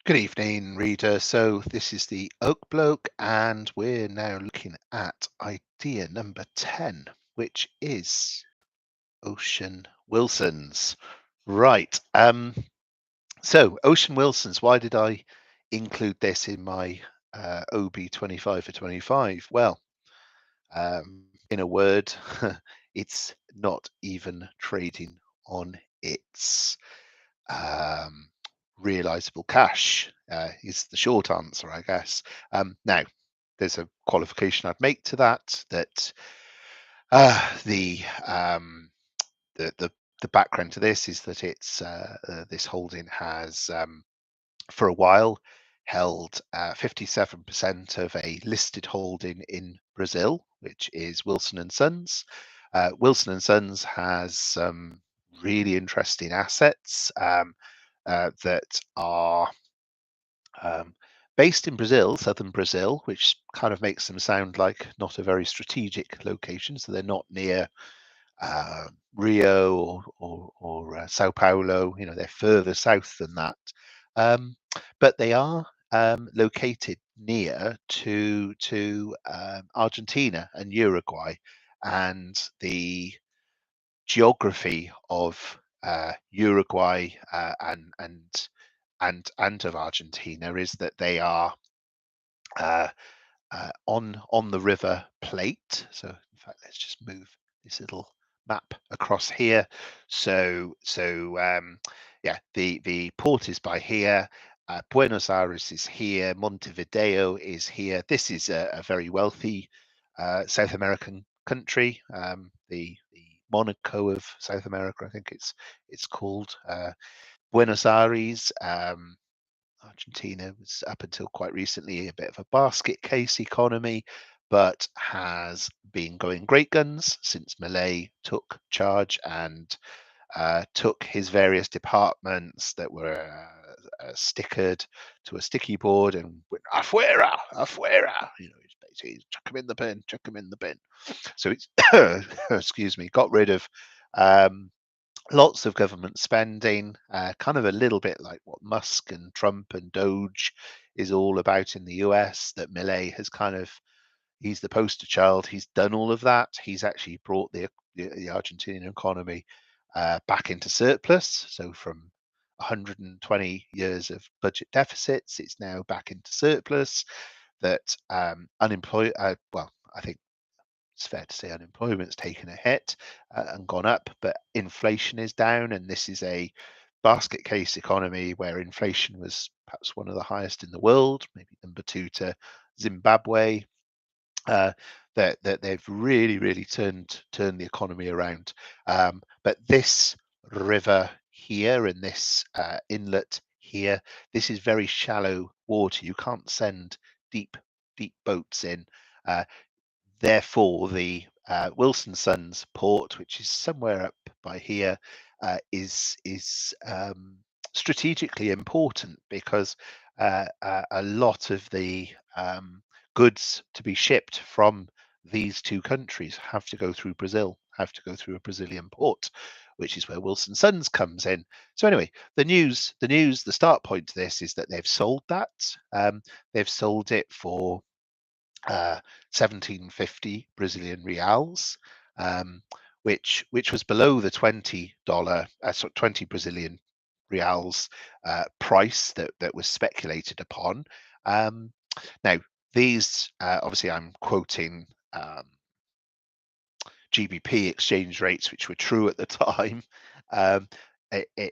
Good evening, reader. So this is the Oak Bloke, and we're now looking at idea number 10, which is Ocean Wilson's. Right. So Ocean Wilson's, why did I include this in my OB 25 for 25? Well, in a word, it's not even trading on its um, realizable cash is the short answer, I guess. Now, there's a qualification I'd make to that uh, the, um, the the the background to this is that it's this holding has for a while held 57% of a listed holding in Brazil, which is Wilson and Sons. Wilson and Sons has some really interesting assets that are um, based in Brazil, southern Brazil, which kind of makes them sound like not a very strategic location. So they're not near uh, Rio or Sao Paulo. You know, they're further south than that, um, but they are located near to Argentina and Uruguay, and the geography of Uruguay and of Argentina is that they are uh, on the River Plate. So in fact, let's just move this little map across here. So yeah, the port is by here. Buenos Aires is here. Montevideo is here. This is a very wealthy South American country. The Monaco of South America, I think it's called. Buenos Aires. Argentina was up until quite recently a bit of a basket case economy, but has been going great guns since Milei took charge and took his various departments that were stickered to a sticky board and went afuera, afuera. You know, he's basically chuck them in the bin, chuck them in the bin. So it's excuse me, got rid of um, lots of government spending, kind of a little bit like what Musk and Trump and Doge is all about in the US. That Millet has kind of he's the poster child. He's done all of that. He's actually brought the Argentinian economy back into surplus. So from 120 years of budget deficits, it's now back into surplus. That unemployed, well, I think it's fair to say unemployment's taken a hit and gone up, but inflation is down, and this is a basket case economy where inflation was perhaps one of the highest in the world, maybe number two to Zimbabwe. That they've really turned the economy around. But this river here and this inlet here, this is very shallow water. You can't send deep boats in. Uh, Therefore, the Wilson Sons port, which is somewhere up by here, is strategically important because a lot of the goods to be shipped from these two countries have to go through Brazil, have to go through a Brazilian port, which is where Wilson Sons comes in. So anyway, the start point to this is that they've sold that. They've sold it for 1750 Brazilian reals, um, which was below the $20 20 Brazilian reals price that was speculated upon. Now these obviously I'm quoting GBP exchange rates, which were true at the time. Um,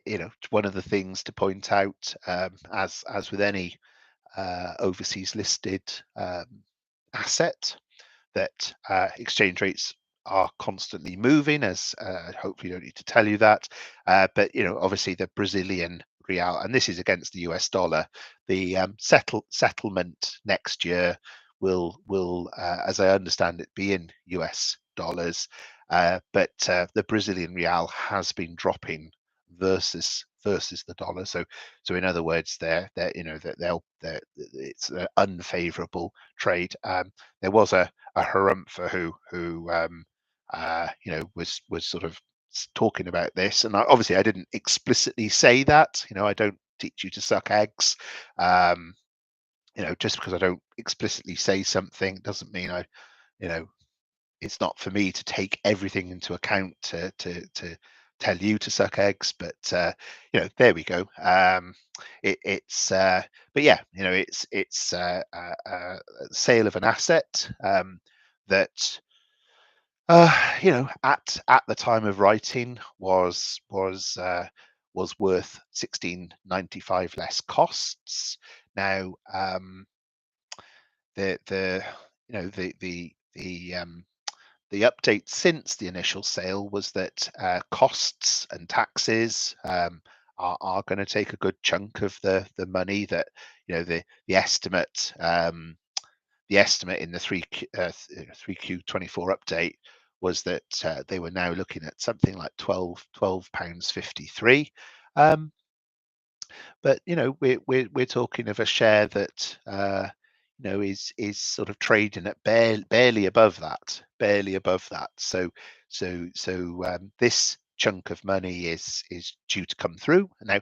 you know, one of the things to point out, as with any overseas listed asset, that exchange rates are constantly moving, as hopefully you don't need to tell you that. But you know, obviously the Brazilian real, and this is against the US dollar. The settlement next year will, as I understand it, be in US dollars. But the Brazilian real has been dropping versus the dollar. So in other words, they're you know that it's an unfavourable trade. There was a harumph who you know was sort of talking about this, and obviously I didn't explicitly say that. You know, I don't teach you to suck eggs. Um, just because I don't explicitly say something doesn't mean you know, it's not for me to take everything into account to tell you to suck eggs. But there we go. It's but yeah, it's sale of an asset that at the time of writing was worth 1695 less costs. Now, the you know the update since the initial sale was that costs and taxes are going to take a good chunk of the money. That the estimate the estimate in the 3Q24 update was that they were now looking at something like £12 53. Um, but we're talking of a share that is sort of trading at barely above that, barely above that. So this chunk of money is due to come through now.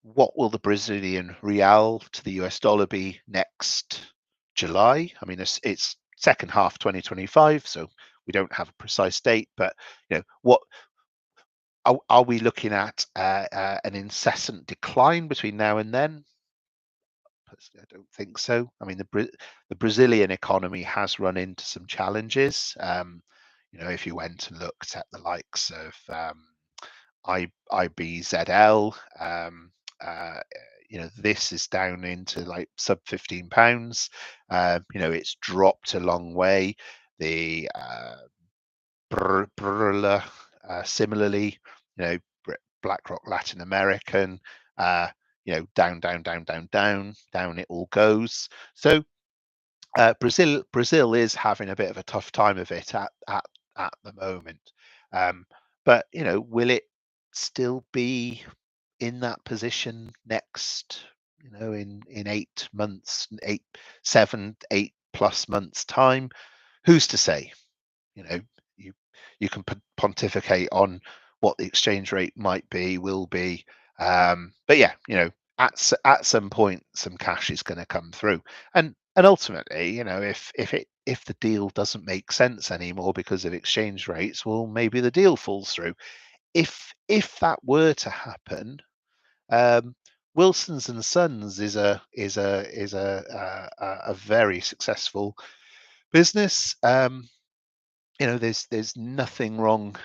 What will the Brazilian real to the US dollar be next July? I mean, it's second half 2025, so we don't have a precise date. But what are we looking at? An incessant decline between now and then? Personally, I don't think so. I mean, the Brazilian economy has run into some challenges. If you went and looked at the likes of IBZL, this is down into like sub £15. It's dropped a long way. The similarly, BlackRock Latin American, down, down, down, down, down, down it all goes. So Brazil is having a bit of a tough time of it at the moment. But will it still be in that position next? In 8 months, 7, 8+ months time? Who's to say? You you can pontificate on what the exchange rate might be, will be, but yeah, at some point, some cash is going to come through, and ultimately, if the deal doesn't make sense anymore because of exchange rates, well, maybe the deal falls through. If that were to happen, um, Wilsons and Sons is a very successful business. There's nothing wrong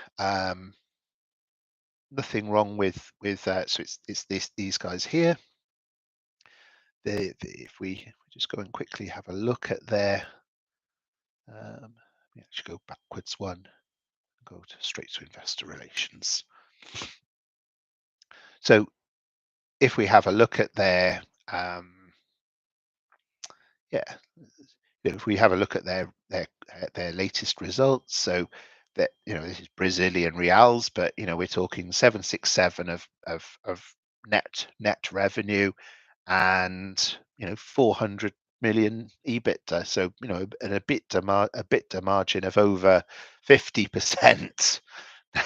with so it's these guys here. If we just go and quickly have a look at their let me actually go backwards one, go straight to investor relations. So if we have a look at their yeah if we have a look at their latest results, so that this is Brazilian reals, but we're talking 767 of net revenue, and 400 million EBITDA. So an EBITDA margin of over 50%.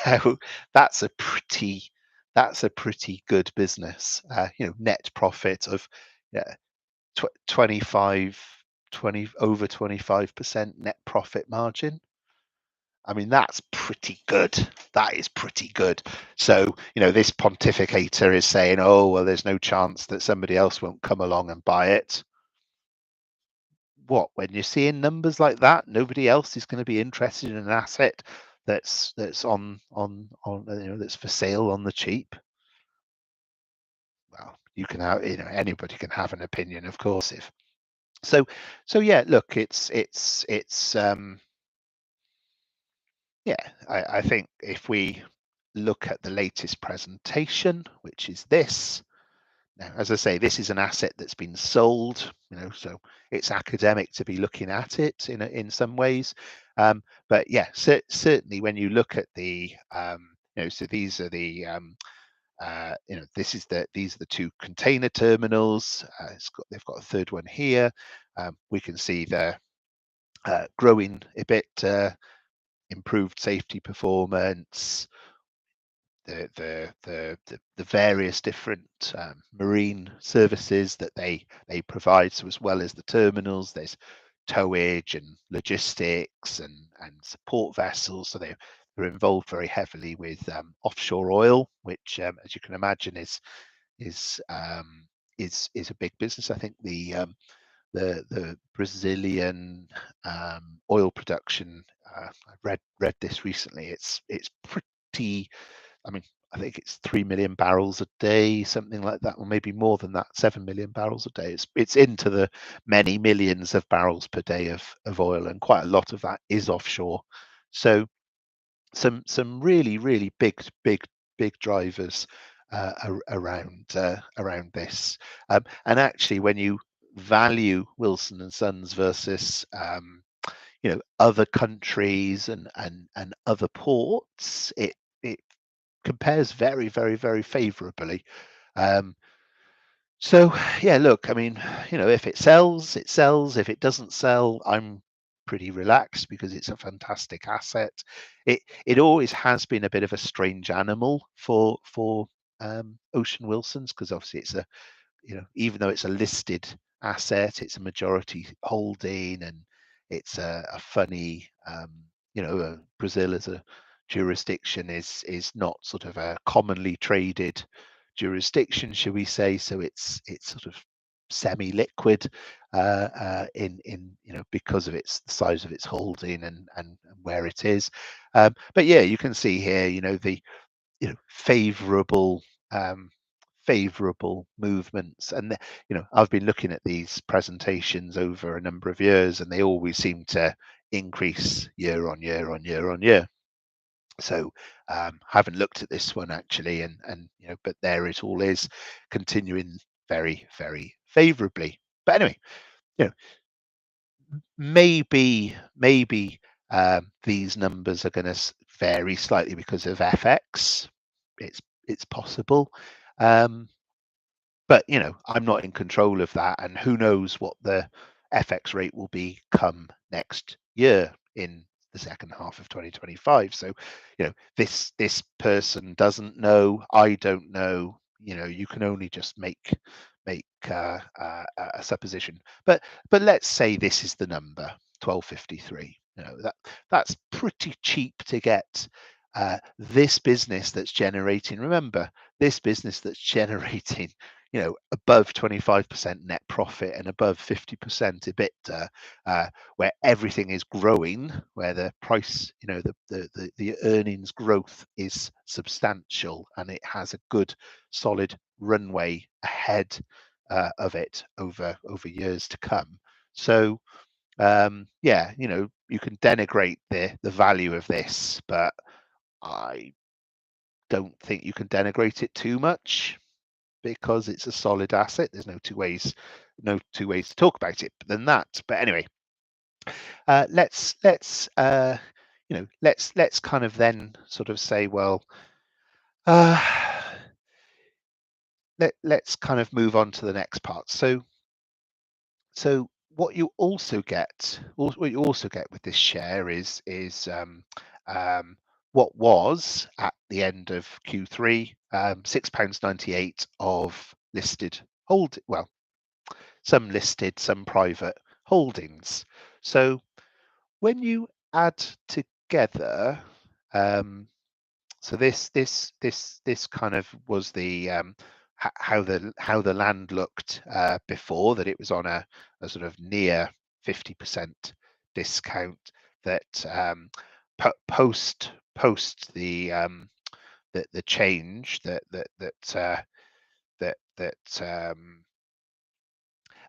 Now that's a pretty good business. Net profit of yeah, 25 20 over 25% net profit margin. I mean, that's pretty good. That is pretty good. So, this pontificator is saying, oh, well, there's no chance that somebody else won't come along and buy it. What, when you're seeing numbers like that, nobody else is going to be interested in an asset that's on that's for sale on the cheap? Well, you can have, anybody can have an opinion, of course. If so yeah, look, it's yeah, I think if we look at the latest presentation, which is this. Now, as I say, this is an asset that's been sold, so it's academic to be looking at it in some ways. But yeah, certainly when you look at the, so these are the, these are the two container terminals. They've got a third one here. We can see the growing a bit, improved safety performance. the various different marine services that they provide. So as well as the terminals, there's towage and logistics and support vessels. So they're involved very heavily with offshore oil, which, as you can imagine, is um, is a big business. I think the Brazilian oil production. I read this recently. It's pretty. I mean, I think it's 3 million barrels a day, something like that, or maybe more than that, 7 million barrels a day. It's into the many millions of barrels per day of oil, and quite a lot of that is offshore. So some really big drivers around this. And actually, when you value Wilson and Sons versus other countries and other ports, it compares very favorably. Um, so yeah, look, I mean, if it sells, it sells. If it doesn't sell, I'm pretty relaxed because it's a fantastic asset. It always has been a bit of a strange animal for Ocean Wilsons, because obviously it's a even though it's a listed asset, it's a majority holding, and it's a funny, Brazil as a jurisdiction is not sort of a commonly traded jurisdiction, shall we say? So it's sort of semi-liquid in because of the size of its holding and where it is. But yeah, you can see here, the favorable um, favorable movements. And I've been looking at these presentations over a number of years, and they always seem to increase year on year on year on year. So haven't looked at this one actually, and but there it all is, continuing very favorably. But anyway, you know maybe these numbers are going to vary slightly because of FX. It's possible. Um, but I'm not in control of that, and who knows what the FX rate will be come next year in the second half of 2025. So this person doesn't know, I don't know. You can only just make a supposition. But let's say this is the number, 1253. That's pretty cheap to get this business that's generating, remember, this business that's generating above 25% net profit and above 50% EBITDA, where everything is growing, where the price, the earnings growth is substantial, and it has a good solid runway ahead of it over years to come. So yeah, you can denigrate the value of this, but I don't think you can denigrate it too much, because it's a solid asset. There's no two ways to talk about it than that. But anyway, let's kind of then sort of say, well, uh, let's kind of move on to the next part. So what you also get with this share is what was at the end of Q3 £6.98 of listed well, some listed, some private holdings. So when you add together, so this kind of was the how the land looked before that. It was on a sort of near 50% discount. That post the change that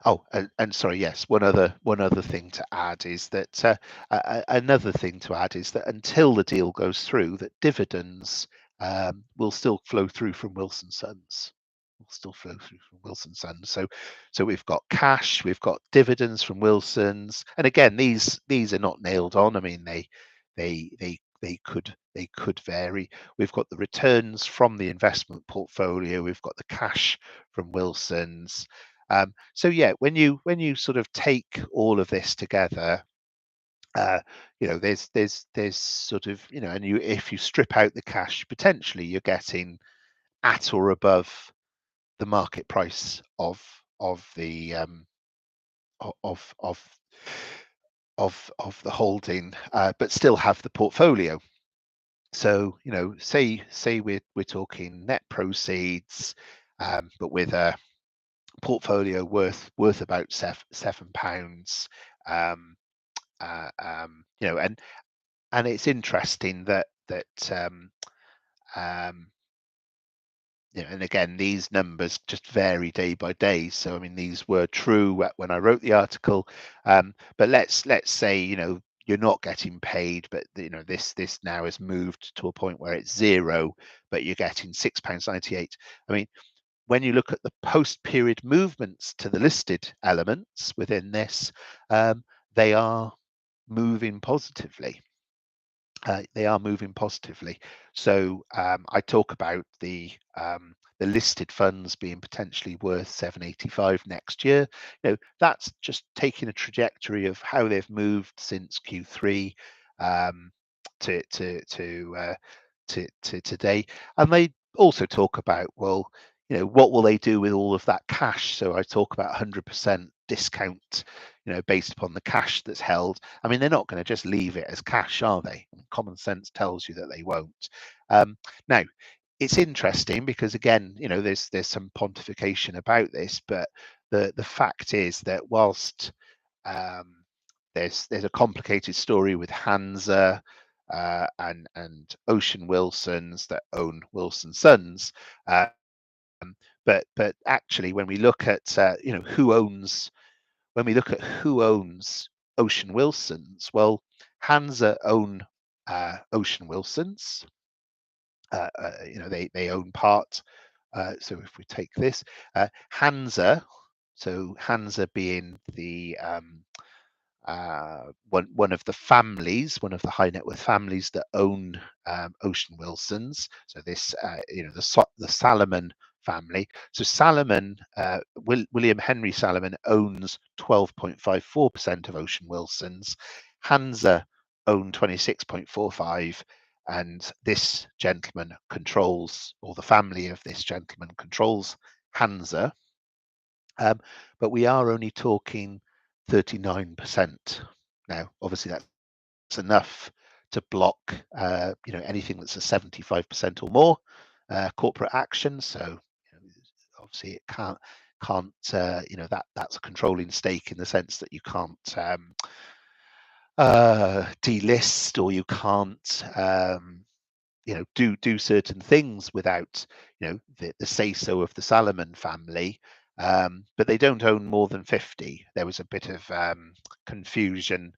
oh, and sorry, yes, one other thing to add is that another thing to add is that until the deal goes through, that dividends will still flow through from Wilson Sons. Will still flow through from Wilson Sons. So we've got cash, we've got dividends from Wilsons, and again, these are not nailed on. I mean, they could vary. We've got the returns from the investment portfolio. We've got the cash from Wilsons. So yeah, when you sort of take all of this together, there's sort of, and if you strip out the cash, potentially you're getting at or above the market price of the of of the holding, but still have the portfolio. So, say we're talking net proceeds, but with a portfolio worth about £7. Um, and it's interesting that and again, these numbers just vary day by day. So, I mean, these were true when I wrote the article, but let's say you're not getting paid, but this now has moved to a point where it's zero, but you're getting £6.98. I mean, when you look at the post-period movements to the listed elements within this, they are moving positively. They are moving positively. So I talk about the listed funds being potentially worth 785 next year. That's just taking a trajectory of how they've moved since Q3 um, to today. And they also talk about, well, what will they do with all of that cash? So I talk about 100% discount, based upon the cash that's held. I mean, they're not going to just leave it as cash, are they? Common sense tells you that they won't. Now, it's interesting because again, there's some pontification about this, but the fact is that whilst um, there's a complicated story with Hansa and Ocean Wilsons that own Wilson Sons. But actually, when we look at who owns Ocean Wilsons, well, Hansa own Ocean Wilsons. They own part. So if we take this, Hansa, so Hansa being the one of the families, one of the high net worth families that own Ocean Wilsons. So this, the Salomon family. So Salomon, William Henry Salomon owns 12.54% of Ocean Wilsons. Hansa own 26.45%. And this gentleman controls, or the family of this gentleman controls Hansa. But we are only talking 39%. Now, obviously, that's enough to block, anything that's a 75% or more corporate action. So, obviously, it can't, that's a controlling stake in the sense that you can't delist, or you can't do certain things without the say so of the Salomon family. But they don't own more than 50. There was a bit of confusion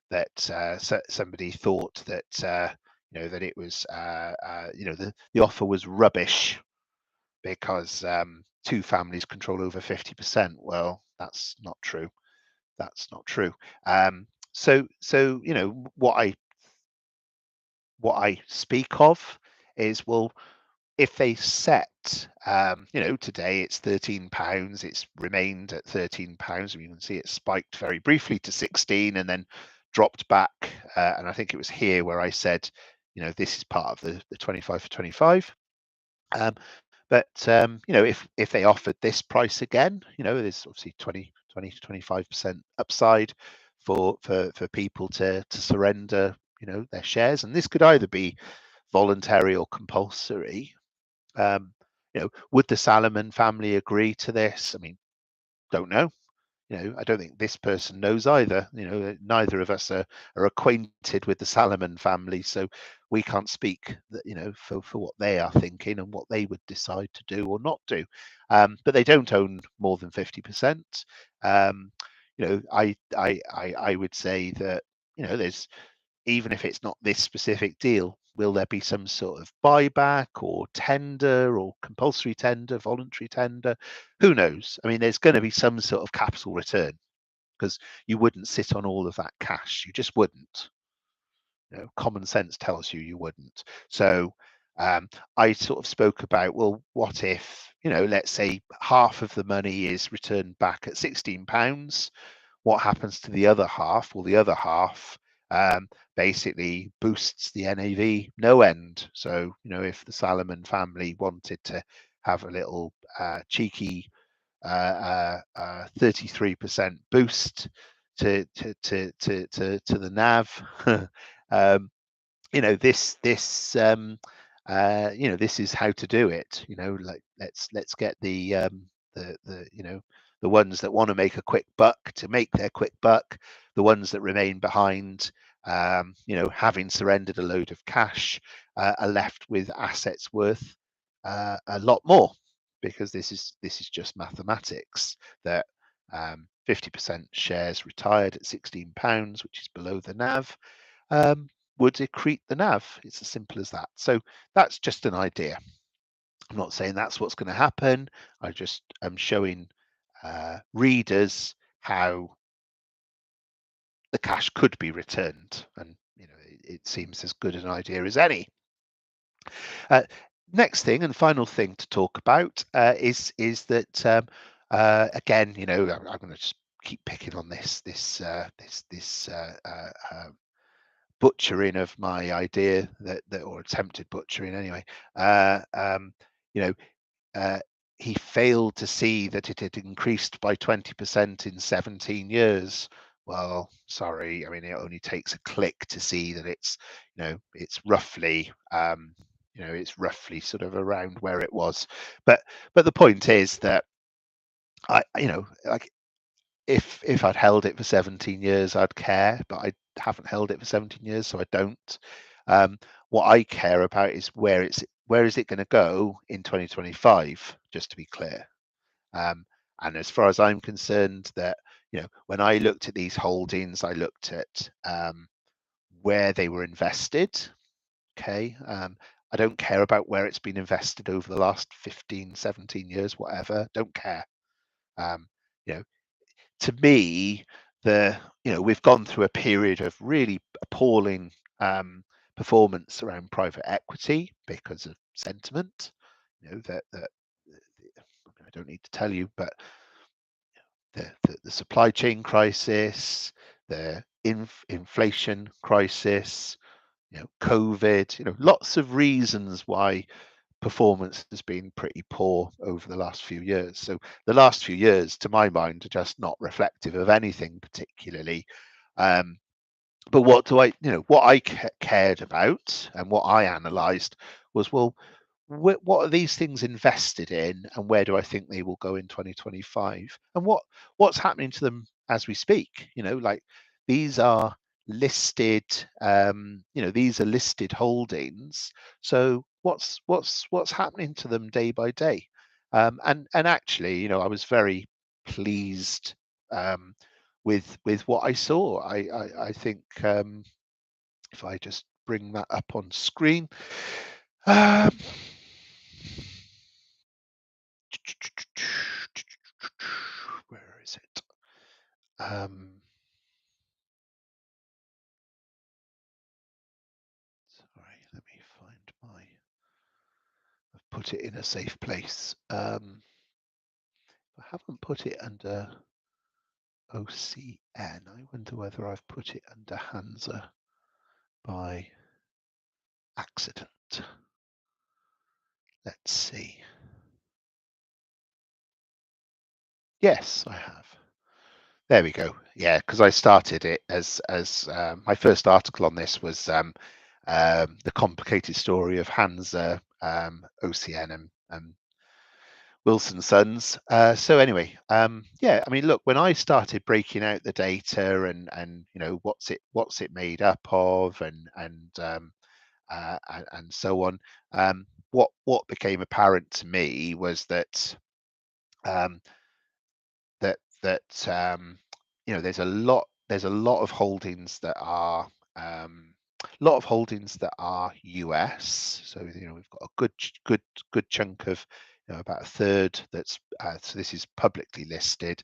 that somebody thought that that it was the offer was rubbish because two families control over 50%. Well, that's not true. That's not true. So what I speak of is, well, if they set, today it's £13, it's remained at £13. You can see it spiked very briefly to 16 and then dropped back. And I think it was here where I said, this is part of the 25 for 25. But if they offered this price again, there's obviously 20 to 25% upside for people to surrender, their shares, and this could either be voluntary or compulsory. Would the Salomon family agree to this? I mean, don't know. I don't think this person knows either. Neither of us are acquainted with the Salomon family, so we can't speak for what they are thinking and what they would decide to do or not do. But they don't own more than 50%. I would say that there's, even if it's not this specific deal, will there be some sort of buyback or tender or compulsory tender, voluntary tender? Who knows? I mean, there's going to be some sort of capital return because you wouldn't sit on all of that cash. You just wouldn't. Common sense tells you wouldn't. So I sort of spoke about, well, what if, let's say half of the money is returned back at £16? What happens to the other half? Well, the other half basically boosts the NAV no end. So, if the Salomon family wanted to have a little cheeky 33% boost to the NAV, this is how to do it. Like, let's get the ones that want to make a quick buck to make their quick buck. The ones that remain behind, having surrendered a load of cash, are left with assets worth a lot more, because this is just mathematics. That 50% shares retired at £16, which is below the NAV, would accrete the NAV. It's as simple as that. So that's just an idea. I'm not saying that's what's going to happen. I just am showing readers how the cash could be returned, and it seems as good an idea as any. Next thing and final thing to talk about is that again, I'm going to just keep picking on this butchering of my idea, that or attempted butchering anyway. You know, uh, he failed to see that it had increased by 20% in 17 years. Well, sorry, I mean, it only takes a click to see that it's roughly it's roughly sort of around where it was. But the point is that like, if I'd held it for 17 years, I'd care, but I haven't held it for 17 years, so I don't. What I care about is where is it going to go in 2025, just to be clear. And as far as I'm concerned, that when I looked at these holdings, I looked at where they were invested. Okay. I don't care about where it's been invested over the last 15, 17 years, whatever. Don't care. You know, to me, we've gone through a period of really appalling performance around private equity because of sentiment. That I don't need to tell you, but the supply chain crisis, the inflation crisis, COVID, lots of reasons why performance has been pretty poor over the last few years. So the last few years, to my mind, are just not reflective of anything particularly. But what I cared about and what I analysed was, well, what are these things invested in, and where do I think they will go in 2025, and what's happening to them as we speak? Like, these are listed, these are listed holdings. So what's happening to them day by day? And actually, I was very pleased with what I saw. I think, if I just bring that up on screen. Um, where is it? Sorry, let me find I've put it in a safe place. I haven't put it under OCN. I wonder whether I've put it under Hansa by accident. Let's see. Yes, I have. There we go. Yeah, because I started it as my first article on this was the complicated story of Hansa, OCN, and Wilson Sons. So anyway, yeah, I mean, look, when I started breaking out the data and what's it made up of, and so on, what became apparent to me was that um, that there's a lot of holdings that are US. So we've got a good chunk of about a third that's so this is publicly listed,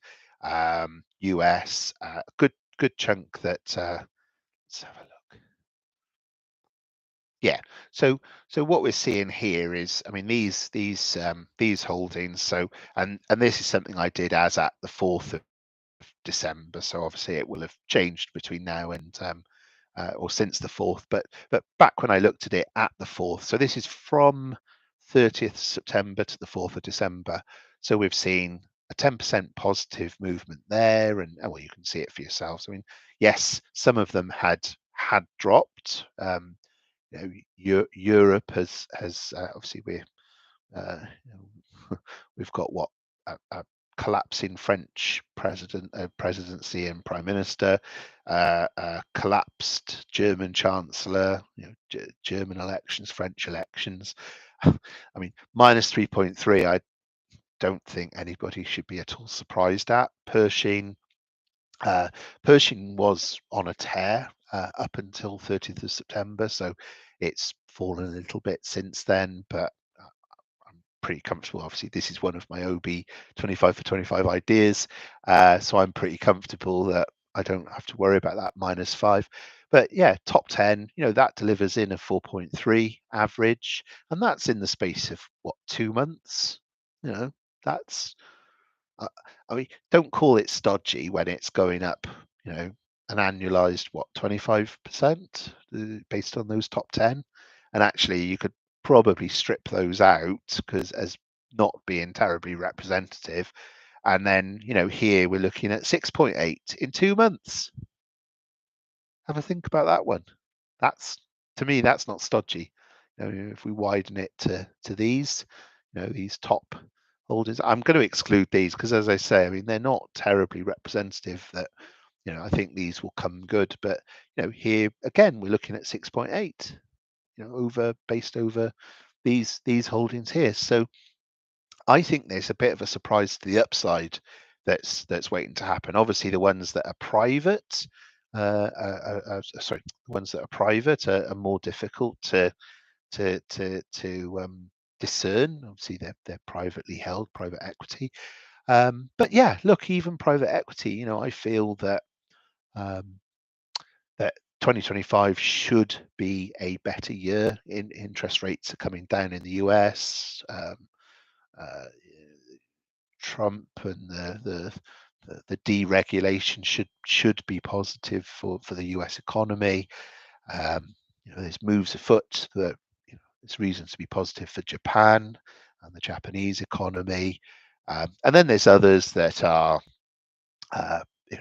US, good chunk that let's have a look. Yeah, so what we're seeing here is, I mean, these holdings. So and this is something I did as at the 4th of December. So obviously it will have changed between now and or since the 4th, but back when I looked at it at the 4th, so this is from 30th September to the 4th of December. So we've seen a 10% positive movement there, and well, you can see it for yourselves. I mean, yes, some of them had dropped. Europe has obviously you know, we've got what a collapsing French presidency and prime minister, a collapsed German chancellor, German elections, French elections. I mean, minus 3.3. I don't think anybody should be at all surprised at. Pershing was on a tear up until 30th of September, so it's fallen a little bit since then, but I'm pretty comfortable. Obviously, this is one of my OB 25 for 25 ideas, so I'm pretty comfortable that I don't have to worry about that -5. But yeah, top 10, that delivers in a 4.3 average, and that's in the space of what, 2 months? That's I I mean, don't call it stodgy when it's going up, an annualized, what, 25% based on those top 10. And actually, you could probably strip those out because as not being terribly representative. And then, here we're looking at 6.8 in 2 months. Have a think about that one. That's To me, that's not stodgy. If we widen it to these top holdings, I'm going to exclude these because, as I say, I mean they're not terribly representative. That I think these will come good, but here again we're looking at 6.8. Based over these holdings here. So I think there's a bit of a surprise to the upside that's waiting to happen. Obviously, the ones that are private, sorry, the ones that are private are more difficult to discern. Obviously, they're privately held, private equity. But yeah, look, even private equity, I feel um, that 2025 should be a better year. In interest rates are coming down in the US. Uh, Trump and the deregulation should be positive for the US economy. There's moves afoot that there's reasons to be positive for Japan and the Japanese economy. And then there's others that are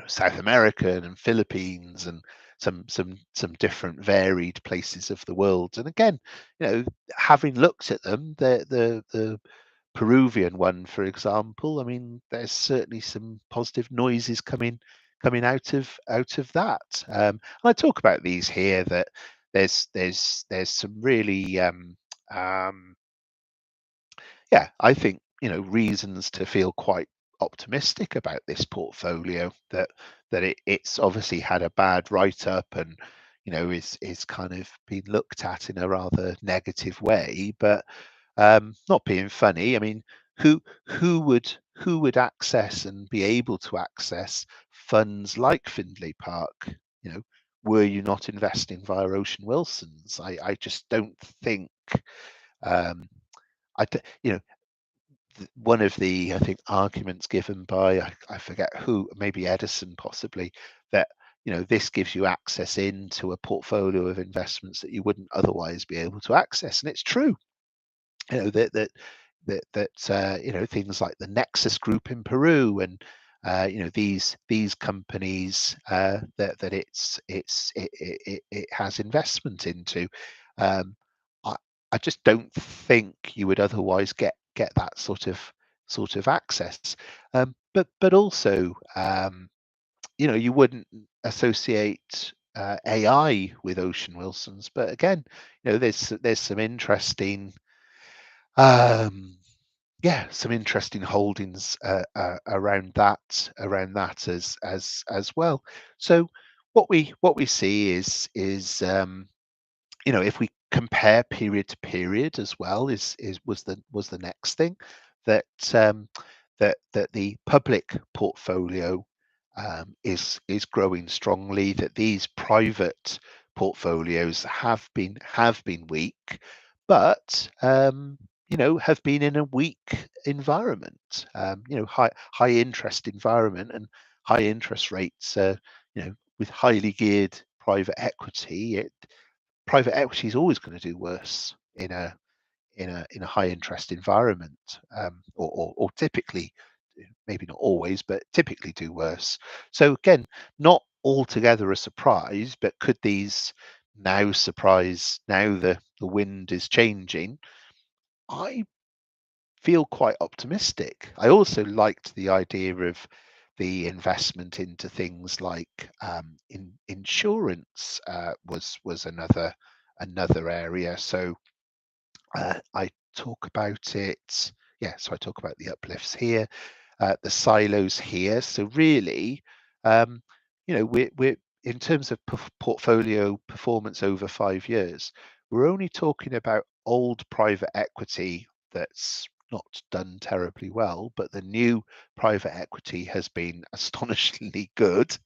South American and Philippines and some different varied places of the world. And again, having looked at them, the Peruvian one, for example, I mean, there's certainly some positive noises coming out of that. And I talk about these here that there's some really um, yeah, I think, reasons to feel quite optimistic about this portfolio, that it's obviously had a bad write up and is kind of been looked at in a rather negative way, but not being funny. I mean, who would access and be able to access funds like Findlay Park, you know, were you not investing via Ocean Wilson's? I just don't think um, one of the, I think, arguments given by I forget who, maybe Edison possibly, that this gives you access into a portfolio of investments that you wouldn't otherwise be able to access, and it's true. That things like the Nexus Group in Peru and these companies that it has investment into. Um, I, I just don't think you would otherwise get that sort of access. But also, you wouldn't associate AI with Ocean Wilson's. But again, there's some interesting um, some interesting holdings around that as well. So what we see is if we compare period to period as well, was the next thing that that the public portfolio is growing strongly, that these private portfolios have been weak, but have been in a weak environment, high interest environment and high interest rates, with highly geared private equity, private equity is always going to do worse in a high interest environment, or typically, maybe not always, but typically do worse. So again, not altogether a surprise, but could these now surprise, now the wind is changing? I feel quite optimistic. I also liked the idea of the investment into things like insurance, was another area. So I talk about it. Yeah, so I talk about the uplifts here, the silos here. So really, um, we're in terms of portfolio performance over 5 years, we're only talking about old private equity that's not done terribly well, but the new private equity has been astonishingly good.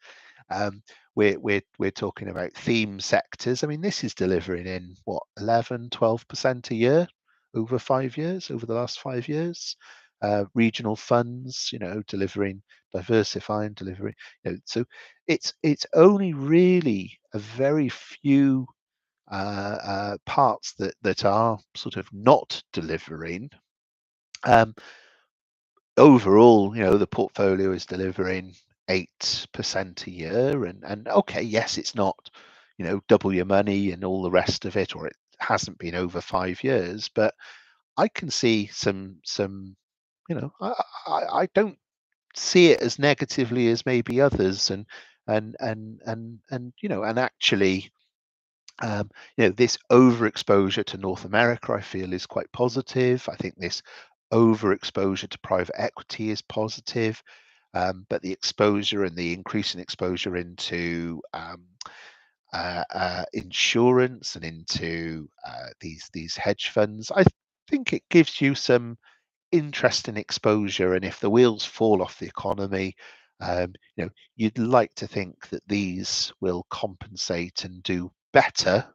We're talking about theme sectors. I mean, this is delivering in what, 11, 12% a year over 5 years, over the last 5 years. Regional funds, delivering, diversifying, delivering. So it's only really a very few parts that are sort of not delivering. Um, Overall, the portfolio is delivering 8% a year, and okay, yes, it's not, double your money and all the rest of it, or it hasn't been over 5 years, but I can see some, I don't see it as negatively as maybe others, and actually, this overexposure to North America, I feel, is quite positive. I think this overexposure to private equity is positive, but the exposure and the increasing exposure into insurance and into these hedge funds, I think it gives you some interesting exposure. And if the wheels fall off the economy, you'd like to think that these will compensate and do better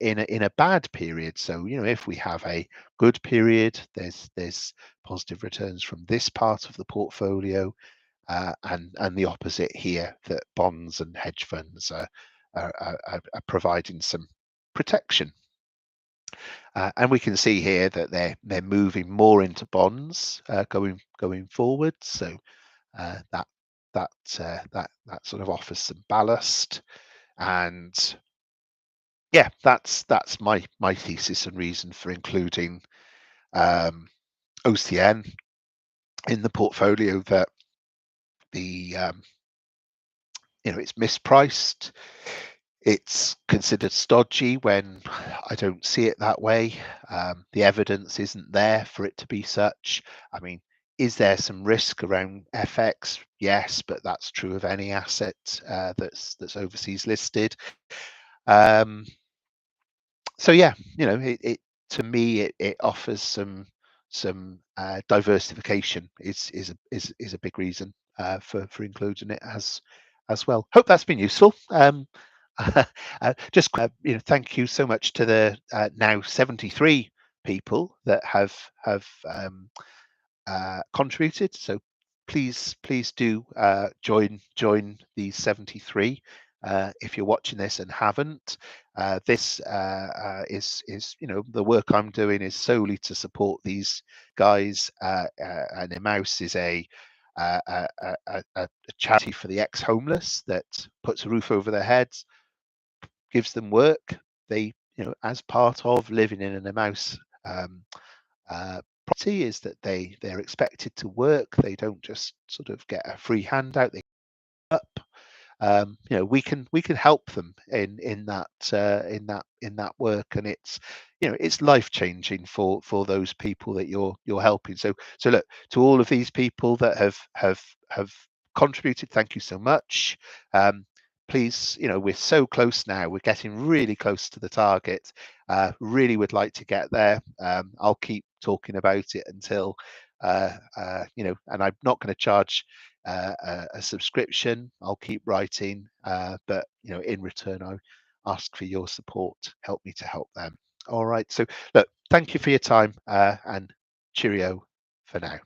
in a bad period. So if we have a good period, there's positive returns from this part of the portfolio, and the opposite here, that bonds and hedge funds are providing some protection. And we can see here that they're moving more into bonds going forward. So that sort of offers some ballast. And yeah, that's my thesis and reason for including OCN in the portfolio. That the it's mispriced. It's considered stodgy when I don't see it that way. The evidence isn't there for it to be such. I mean, is there some risk around FX? Yes, but that's true of any asset that's overseas listed. So yeah, it to me it offers some diversification. Is a big reason for including it as well. Hope that's been useful. Just thank you so much to the now 73 people that have contributed. So please do join these 73 if you're watching this and haven't. This is the work I'm doing is solely to support these guys, and Emmaus is a charity for the ex-homeless that puts a roof over their heads, gives them work. They, as part of living in an Emmaus property, is that they're expected to work. They don't just sort of get a free handout. They up. We can help them in that work, and it's life changing for those people that you're helping. So look, to all of these people that have contributed, thank you so much. Please, we're so close now. We're getting really close to the target. Really would like to get there. I'll keep talking about it until and I'm not going to charge a subscription. I'll keep writing, but in return, I ask for your support. Help me to help them. All right. So look, thank you for your time, and cheerio for now.